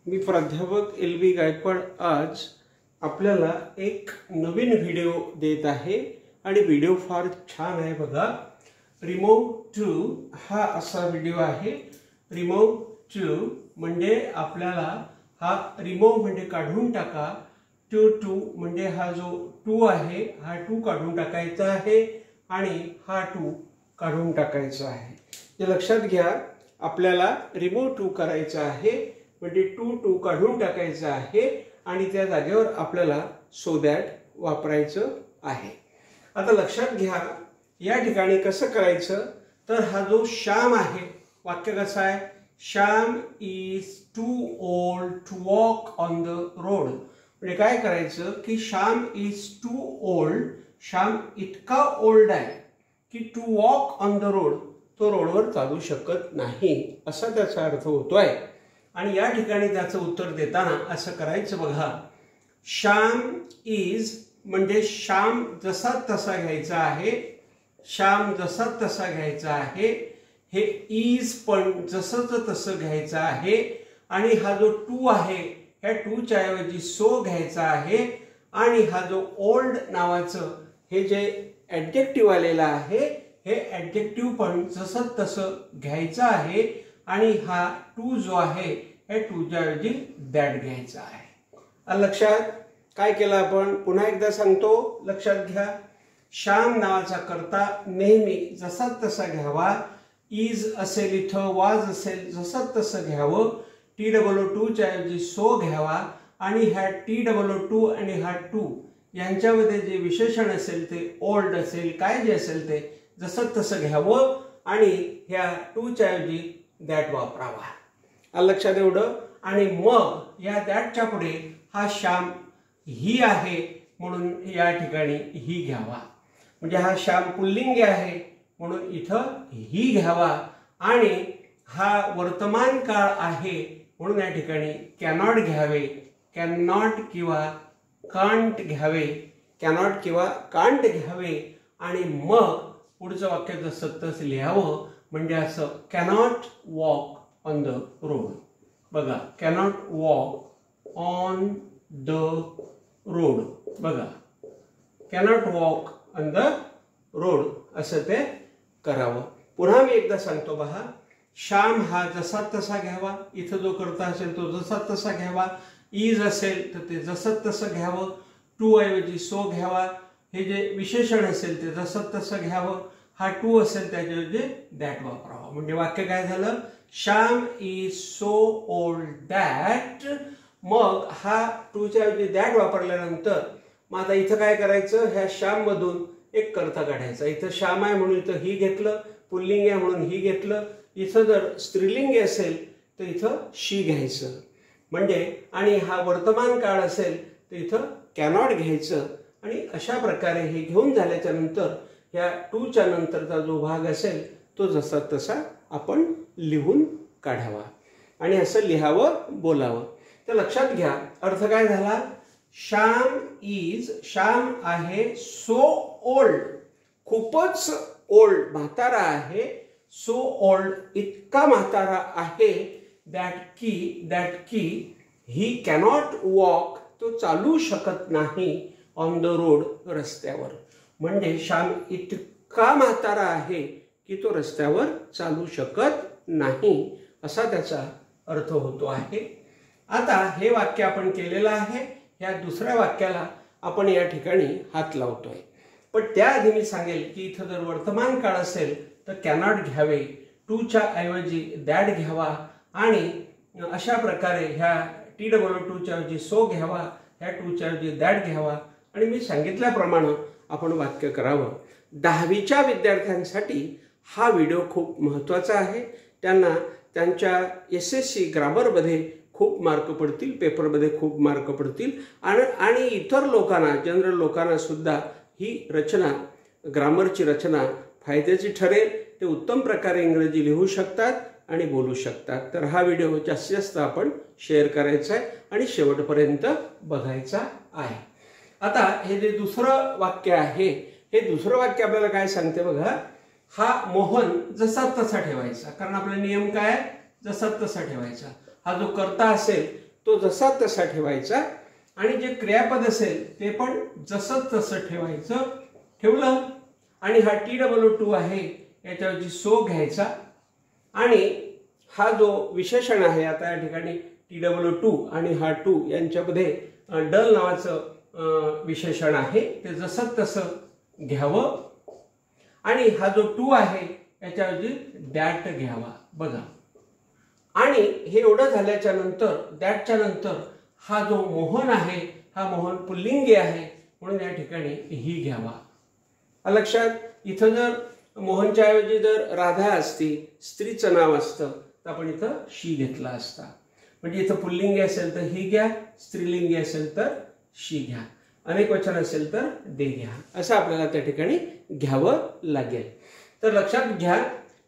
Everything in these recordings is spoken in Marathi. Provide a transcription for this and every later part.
मी प्राध्यापक LB गायकवाड आज आपल्याला एक नवीन व्हिडिओ देत आहे आणि व्हिडिओ फार छान आहे बघा। रिमूव्ह टू हा असा व्हिडिओ आहे। रिमूव्ह टू म्हणजे आपल्याला हा रिमूव्ह म्हणजे काढून टाका, टू म्हणजे हा जो टू आहे हा टू काढून टाकायचा आहे आणि हा टू काढून टाकायचा आहे। हे लक्षात घ्या, आपल्याला रिमूव्ह टू करायचा आहे म्हणजे टू काढून टाकायचं आहे आणि त्या जागेवर आपल्याला सो दॅट वापरायचं आहे। आता लक्षात घ्या, या ठिकाणी कसं करायचं तर हा जो श्याम आहे, वाक्य कसं आहे, Shyam is too old to walk on the road. म्हणजे काय करायचं की Shyam is too old, Shyam इतका ओल्ड आहे की to walk on the road, तो रोडवर चालू शकत नाही असा त्याचा अर्थ होतोय। आणि या ठिकाणी त्याचं उत्तर देताना असं करायचं बघा, श्याम इज म्हणजे श्याम जसा तसा घ्यायचा आहे, श्याम जसा तसा घ्यायचा आहे, हे इज पण जसंच तसं घ्यायचं आहे आणि हा जो टू आहे ह्या टूच्या ऐवजी सो घ्यायचा आहे आणि हा जो ओल्ड नावाचं हे जे ॲडजेक्टिव्ह आलेलं आहे हे ॲडजेक्टिव्ह पण जसं तसं घ्यायचं आहे आणि हा टू जो आहे हे टूच्या ऐवजी दॅट घ्यायचा आहे। लक्षात काय केलं आपण, पुन्हा एकदा सांगतो, लक्षात घ्या, श्याम नावाचा कर्ता नेहमी जसा तसा घ्यावा, इज असेल इथं, वाज असेल जसं तसं घ्यावं, TOO च्या ऐवजी सो घ्यावा आणि ह्या TOO आणि हा टू यांच्यामध्ये जे विशेषण असेल ते ओल्ड असेल, काय जे असेल ते जसं तसं घ्यावं आणि ह्या टूच्या ऐवजी दॅट वापरावा। लक्षात एवढं। आणि मग या दॅटच्या पुढे हा श्याम ही आहे म्हणून या ठिकाणी ही घ्यावा, म्हणजे हा श्याम पुल्लिंगी आहे म्हणून इथं ही घ्यावा आणि हा वर्तमान काळ आहे म्हणून या ठिकाणी कॅनॉट घ्यावे, कॅनॉट किंवा कांट घ्यावे, कॅनॉट किंवा कांट घ्यावे आणि मग पुढचं वाक्य जसं तसं लिहावं, म्हणजे असं cannot walk on the road. बघा, cannot walk on the road, बघा cannot walk on the road असं ते करावं। पुन्हा मी एकदा सांगतो बघा, श्याम हा जसा तसा घ्यावा, इथं जो कर्ता असेल तो जसा तसा घ्यावा, इज असेल तर ते जसं तसं घ्यावं, टू ऐवजी सो घ्यावा, हे जे विशेषण असेल ते जसं तसं घ्यावं, हा टू असेल त्याच्याऐवजी दॅट वापरावा। म्हणजे वाक्य काय झालं, Shyam is so old that, मग हा टूच्या ऐवजी दॅट वापरल्यानंतर मग आता इथं काय करायचं, ह्या श्याम मधून एक कर्ता काढायचा। इथं श्याम आहे म्हणून इथं ही घेतलं, पुल्लिंग आहे म्हणून ही घेतलं, इथं जर स्त्रीलिंगी असेल तर इथं शी घ्यायचं, म्हणजे आणि हा वर्तमान काळ असेल तर इथं कॅनॉट घ्यायचं आणि अशा प्रकारे हे घेऊन झाल्याच्या नंतर ह्या टूच्या नंतरचा जो भाग असेल तो जसा तसा आपण लिहून काढावा आणि असं लिहावं, बोलावं। तर लक्षात घ्या, अर्थ काय झाला, श्याम इज, श्याम आहे सो ओल्ड, खूपच ओल्ड, म्हातारा आहे, सो ओल्ड इतका म्हातारा आहे, दॅट की ही कॅनॉट वॉक, तो चालू शकत नाही, ऑन द रोड रस्त्यावर, म्हणजे श्याम इतका म्हातारा आहे की तो रस्त्यावर चालू शकत नाही असा त्याचा अर्थ होतो आहे। आता हे वाक्य आपण केलेलं आहे, या दुसऱ्या वाक्याला आपण या ठिकाणी हात लावतोय, पण त्याआधी मी सांगेल की इथं जर वर्तमान काळ असेल तर कॅनॉट घ्यावे, टूच्या ऐवजी दॅट घ्यावा आणि अशा प्रकारे ह्या TOO च्या ऐवजी सो घ्यावा, ह्या टूच्या ऐवजी दॅट घ्यावा आणि मी सांगितल्याप्रमाणे आपण वाक्य करावं। 10वीच्या विद्यार्थ्यांसाठी हा व्हिडिओ खूप महत्त्वाचा आहे, त्यांना त्यांच्या SSC ग्रामरमध्ये खूप मार्क पडतील, पेपरमध्ये खूप मार्क पडतील आणि इतर लोकांना, जनरल लोकांना सुद्धा ही रचना, ग्रामरची रचना फायद्याची ठरेल, ते उत्तम प्रकारे इंग्रजी लिहू शकतात आणि बोलू शकतात। तर हा व्हिडिओ जास्तीत जास्त आपण शेअर करायचा आहे आणि शेवटपर्यंत बघायचा आहे। आता हे जे दुसरं वाक्य आहे, हे दुसरं वाक्य आपल्याला काय सांगते बघा, हा मोहन जसा तसा ठेवायचा, कारण आपला नियम काय आहे, जसा तसा ठेवायचा। हा जो कर्ता असेल तो जसा तसा ठेवायचा आणि जे क्रियापद असेल ते पण जसं तसं ठेवायचं. ठेवलं आणि हा TOO आहे याच्यावरची सो घ्यायचा आणि हा जो विशेषण आहे आता या ठिकाणी TOO आणि हा टू यांच्यामध्ये डल नावाचं विशेषण आहे ते जसं तसं घ्यावं आणि हा जो टू आहे याच्यावरची दॅट घ्यावा. बघा आणि हे एवढं झाल्याच्या नंतर दॅटच्या नंतर हा जो मोहन आहे हा मोहन पुल्लिंगी आहे म्हणून या ठिकाणी ही घ्यावा. लक्षात. इथं जर मोहनच्या ऐवजी जर राधा असती स्त्रीचं नाव असतं तर आपण इथं शी घेतला असता. म्हणजे इथं पुल्लिंगी असेल तर ही घ्या, स्त्रीलिंगी असेल तर शी घ्या, अनेक वचन असेल तर दे घ्या, असं आपल्याला त्या ठिकाणी घ्यावं लागेल. तर लक्षात घ्या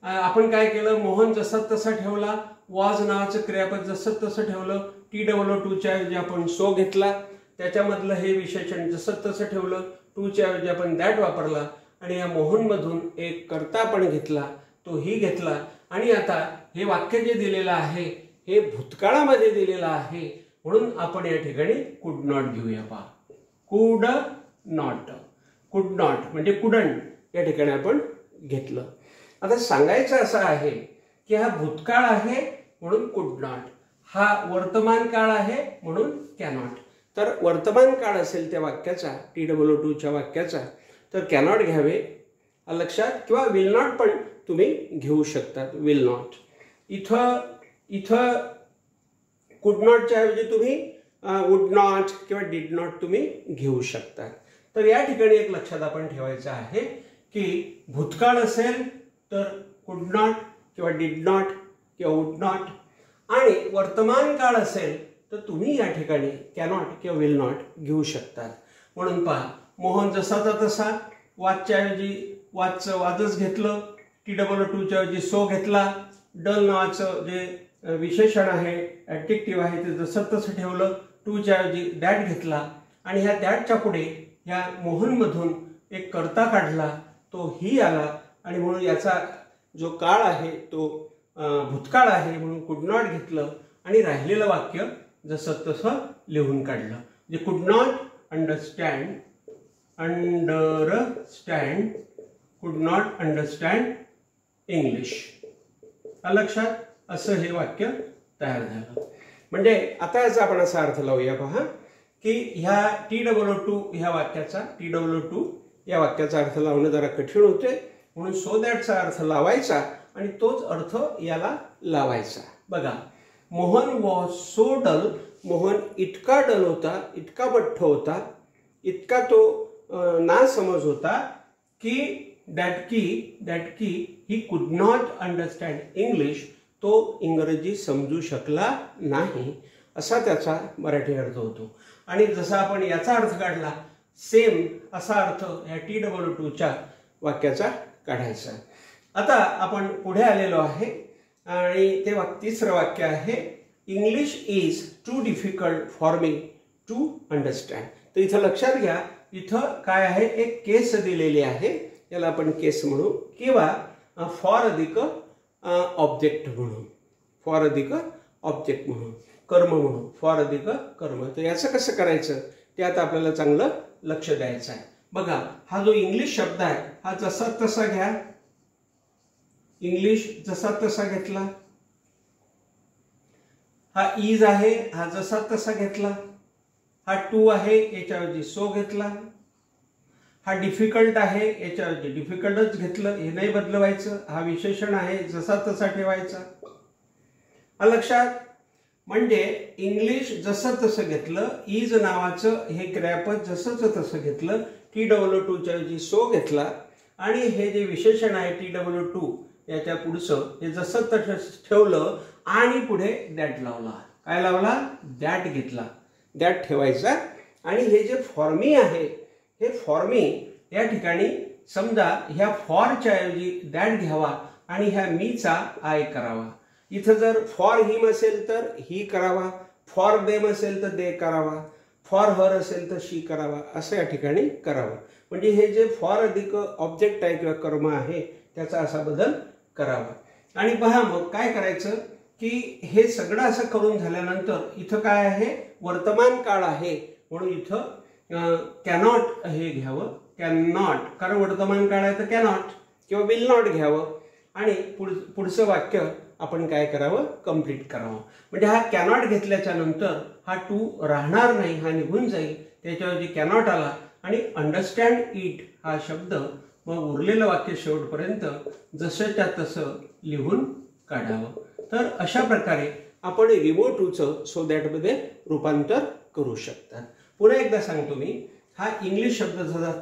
आपण काय केलं, मोहन जसा तसा ठेवला, वॉज नावाचं क्रियापद जसं तसं ठेवलं, TOO च्या ऐवजी आपण सो घेतला, त्याच्यामधलं हे विशेषण जसं तसं ठेवलं, टू च्या ऐवजी आपण दॅट वापरला आणि या मोहन मधून एक कर्ता आपण घेतला, तो ही घेतला आणि आता हे वाक्य जे दिलेलं आहे हे भूतकाळामध्ये दिलेलं आहे म्हणून आपण या ठिकाणी कुड नॉट घेऊया. पहा कुड नॉट, कुड नॉट म्हणजे कुडंट या ठिकाणी आपण घेतलं. आता सांगायचं असं आहे की हा भूतकाळ आहे म्हणून कुड नॉट, हा वर्तमान काळ आहे म्हणून कॅनॉट. तर वर्तमान काळ असेल त्या वाक्याचा TOO च्या वाक्याचा तर कॅनॉट घ्यावे लक्षात, किंवा विल नॉट पण तुम्ही घेऊ शकता. विल नॉट इथं कुड नॉटच्या ऐवजी तुम्ही वुड नॉट किंवा डिड नॉट तुम्ही घेऊ शकता. तर या ठिकाणी एक लक्षात आपण ठेवायचं आहे की भूतकाळ असेल तर कुड नॉट किंवा डिड नॉट किंवा वुड नॉट आणि वर्तमान काळ असेल तर तुम्ही या ठिकाणी कॅनॉट किंवा विल नॉट घेऊ शकता. म्हणून पहा मोहन जसाचा तसा, वाचच्या ऐवजी वाचचं वाजच घेतलं, TOO च्या ऐवजी सो घेतला, डल नावाचं जे विशेषण आहे ऍडजेक्टिव्ह आहे ते जसं तसं ठेवलं, टू च्या ऐवजी दॅट घेतला आणि ह्या दॅटच्या पुढे ह्या मोहनमधून एक कर्ता काढला, तो ही आला आणि म्हणून याचा जो काळ आहे तो भूतकाळ आहे म्हणून कुड नॉट घेतलं आणि राहिलेलं वाक्य जसं तसं लिहून काढलं. जे कुड नॉट अंडरस्टँड कुड नॉट अंडरस्टँड इंग्लिश. लक्षात असं हे वाक्य तयार झालं. म्हणजे आता याचा आपण असा अर्थ लावूया. पहा की ह्या TOO ह्या वाक्याचा TOO या वाक्याचा अर्थ लावणं जरा कठीण होते म्हणून सो दॅटचा अर्थ लावायचा आणि तोच अर्थ याला लावायचा. बघा Mohan was so dull, Mohan इतका डल होता, इतका बठ्ठ होता, इतका तो नासमज होता की दॅट की he could not understand English, तो इंग्रजी समजू शकला नाही असा त्याचा मराठी अर्थ होतो. आणि जसा आपण याचा अर्थ काढला सेम असा अर्थ या TOO च्या वाक्याचा काढायचा. आता आपण पुढे आलेलो आहे आणि ते तिसरं वाक्य आहे English is too difficult for me to understand. तर इथं लक्षात घ्या इथं काय आहे, एक केस दिलेली आहे, याला आपण केस म्हणू किंवा फॉर अधिक ऑब्जेक्ट म्हणून, फॉर अधिक ऑब्जेक्ट म्हणून, कर्म म्हणून, फॉर अधिक कर्म. तर याचं कसं करायचं ते आता आपल्याला चांगलं लक्ष द्यायचं आहे. बघा हा जो इंग्लिश शब्द आहे हा जसा तसा घ्या, इंग्लिश जसा तसा घेतला, हा इज आहे हा जसा तसा घेतला, हा टू आहे याच्याऐवजी सो घेतला, हा डिफिकल्ट आहे याच्याऐवजी डिफिकल्टच घेतलं, हे नाही बदलवायचं, हा विशेषण आहे जसा तसा ठेवायचा. लक्षात. म्हणजे इंग्लिश जसं तसं घेतलं, इज नावाचं हे क्रियापद जसंच तसं घेतलं, TOO च्या ऐवजी सो घेतला आणि हे जे विशेषण आहे TOO याच्या पुढचं हे जसं तसं ठेवलं आणि पुढे दॅट लावला. काय लावला? दॅट घेतला, दॅट ठेवायचा. आणि हे जे फॉर्मी आहे हे फॉर्मी या ठिकाणी समजा ह्या फॉरच्या ऐवजी दॅट घ्यावा आणि ह्या मीचा आय करावा. इथं जर फॉर हिम असेल तर ही करावा, फॉर देम असेल तर दे करावा, फॉर हर असेल तर शी करावा, असं या ठिकाणी करावं. म्हणजे हे जे फॉर अधिक ऑब्जेक्ट आहे किंवा कर्म आहे त्याचा असा बदल करावा. आणि पहा मग काय करायचं की हे सगळं असं करून झाल्यानंतर इथं काय आहे, वर्तमान काळ आहे, म्हणून इथं कॅनॉट हे घ्यावं, कॅनॉट, कारण वर्तमान काळ आहे तर कॅनॉट किंवा विल नॉट घ्यावं आणि पुढचं वाक्य आपण काय करावं, कंप्लीट करावं. म्हणजे हा कॅनॉट घेतल्याच्या नंतर हा टू राहणार नाही, हा निघून जाईल, त्याच्याऐवजी कॅनॉट आला आणि अंडरस्टँड इट हा शब्द, मग उरलेलं वाक्य शेवटपर्यंत जसंच्या तसं लिहून काढावं. तर अशा प्रकारे आपण रिमोट टूचं सो दॅट मध्ये रूपांतर करू शकतात. पुन्हा एकदा सांगतो मी, हा इंग्लिश शब्द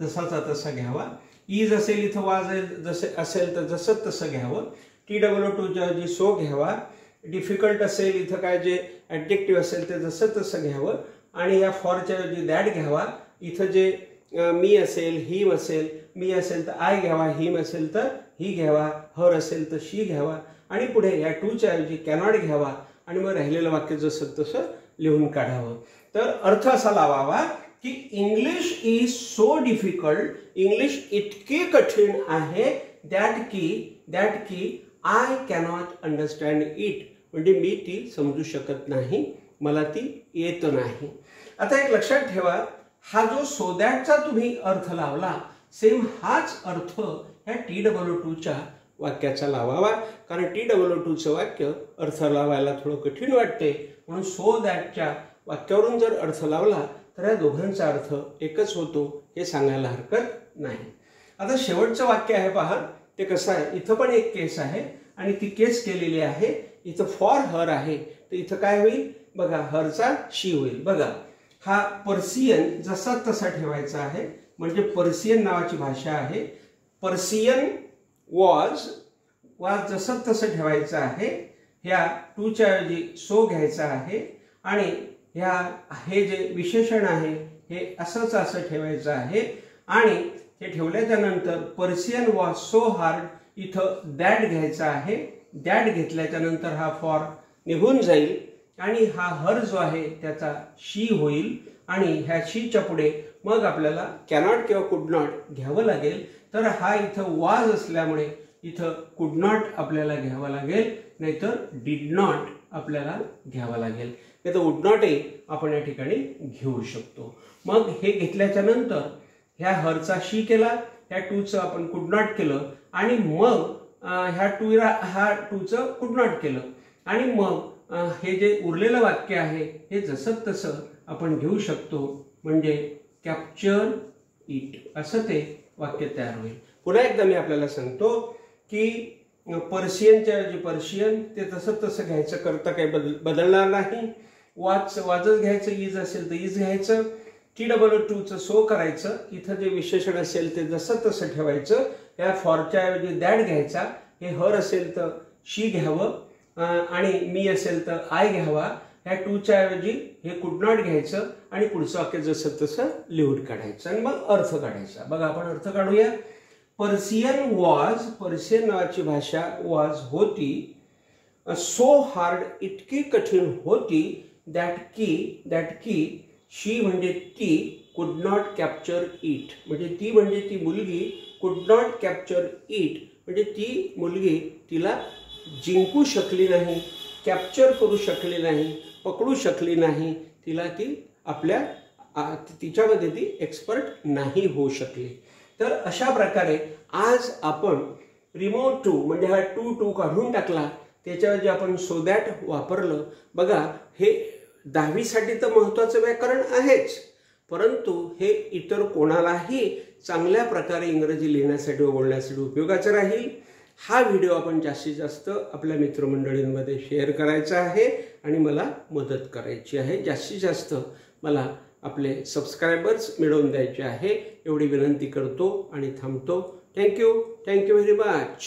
जसाचा तसा घ्यावा, इज असेल इथं वाज जसे असेल तर जसं तसं घ्यावं, TWO2च्या ऐवजी सो घ्यावा, डिफिकल्ट असेल इथं काय जे ॲडजेक्टिव्ह असेल ते जसं तसं घ्यावं आणि या फॉरच्या ऐवजी दॅट घ्यावा. इथं जे मी असेल, हिम असेल, मी असेल तर आय घ्यावा, हिम असेल तर ही घ्यावा, हर असेल तर शी घ्यावा आणि पुढे या टूच्या ऐवजी कॅनॉट घ्यावा आणि मग राहिलेलं वाक्य जसं तसं लिहून काढावं. तर अर्थ असा लावावा की English is so difficult, English इतके कठीण आहे दॅट की आय कॅनॉट अंडरस्टँड इट, म्हणजे मी ती समजू शकत नाही, मला ती येत नाही. आता एक लक्षात ठेवा, हा जो सो दॅटचा तुम्ही अर्थ लावला सेम हाच अर्थ ह्या TWO2च्या वाक्याचा लावावा, कारण TWO2चं वाक्य अर्थ लावायला थोडं कठीण वाटते, म्हणून सो दॅटच्या वाक्यावरून जर अर्थ लावला तर या दोघांचा अर्थ एकच होतो हे सांगायला हरकत नाही. आता शेवटचं वाक्य आहे पहा, ते कसं आहे, इथं पण एक केस आहे आणि ती केस केलेली आहे. इथं फॉर हर आहे तर इथं काय होईल बघा, हरचा शी होईल. बघा हा पर्सियन जसा तसा ठेवायचा आहे, म्हणजे पर्सियन नावाची भाषा आहे. पर्सियन वाज जसं तसं ठेवायचं आहे. ह्या टूच्या ऐवजी सो घ्यायचा आहे आणि हे जे विशेषण आहे हे असंच असं ठेवायचं आहे आणि हे ठेवल्याच्या नंतर पर्सियन वॉज सो हार्ड, इथं दॅट घ्यायचा आहे. दॅट घेतल्याच्या नंतर हा फॉर निघून जाईल आणि हा हर जो आहे त्याचा शी होईल आणि ह्या शीच्या पुढे मग आपल्याला कॅनॉट किंवा कुड नॉट घ्यावं लागेल. तर हा इथं वाज असल्यामुळे इथं कुड नॉट आपल्याला घ्यावा लागेल, नाहीतर डिड नॉट आपल्याला घ्यावा लागेल. नाही तर वुड नॉटही आपण या ठिकाणी घेऊ शकतो. मग हे घेतल्याच्या नंतर ह्या हरचा शी केला, ह्या टूचं आपण कुड नॉट केलं आणि मग ह्या टूचं कुड नॉट केलं आणि मग हे जे उरलेलं वाक्य आहे हे जसं तसं आपण घेऊ शकतो, म्हणजे कॅप्चर इट असं ते वाक्य तयार होईल. पुन्हा एकदा मी आपल्याला सांगतो की पर्शियनच्या ऐवजी पर्शियन ते तसं तसं घ्यायचं, करता काही बदलणार नाही. वाजच घ्यायचं, इज असेल तर इज घ्यायचं, TWO2चं सो करायचं, इथं जे विशेषण असेल ते जसं तसं ठेवायचं. या फॉरच्या ऐवजी दॅट घ्यायचा, हे हर असेल तर शी घ्यावं आणि मी असेल तर आय घ्यावा. ह्या टूच्या ऐवजी हे कुड नॉट घ्यायचं आणि पुढचं वाक्य जसं तसं लिहून काढायचं आणि मग अर्थ काढायचा. बघा आपण अर्थ काढूया. पर्सियन वॉज, पर्शियन नावाची भाषा वॉज होती, सो हार्ड इतकी कठीण होती, दॅट की शी म्हणजे ती, कुड नॉट कॅप्चर इट म्हणजे ती, म्हणजे ती मुलगी, कुड नॉट कॅप्चर इट म्हणजे ती मुलगी तिला जिंकू शकली नाही, कॅप्चर करू शकली नाही, पकडू शकली नाही, तिला ती तिच्यामध्ये ती एक्सपर्ट नाही होऊ शकली. तर अशा प्रकारे आज आपण रिमोट टू म्हणजे हा टू काढून टाकला, त्याच्याऐवजी आपण सो दॅट वापरलं. बघा हे 10वी साठी तर महत्त्वाचं व्याकरण आहेच, परंतु हे इतर कोणालाही चांगल्या प्रकारे इंग्रजी लिहिण्यासाठी व बोलण्यासाठी उपयोगाचं राहील. हा व्हिडिओ आपण जास्तीत जास्त आपल्या मित्रमंडळींमध्ये शेअर करायचा आहे आणि मला मदत करायची आहे. जास्तीत जास्त मला आपले सबस्क्रायबर्स मिळवून द्यायचे आहे एवढी विनंती करतो आणि थांबतो. Thank you very much.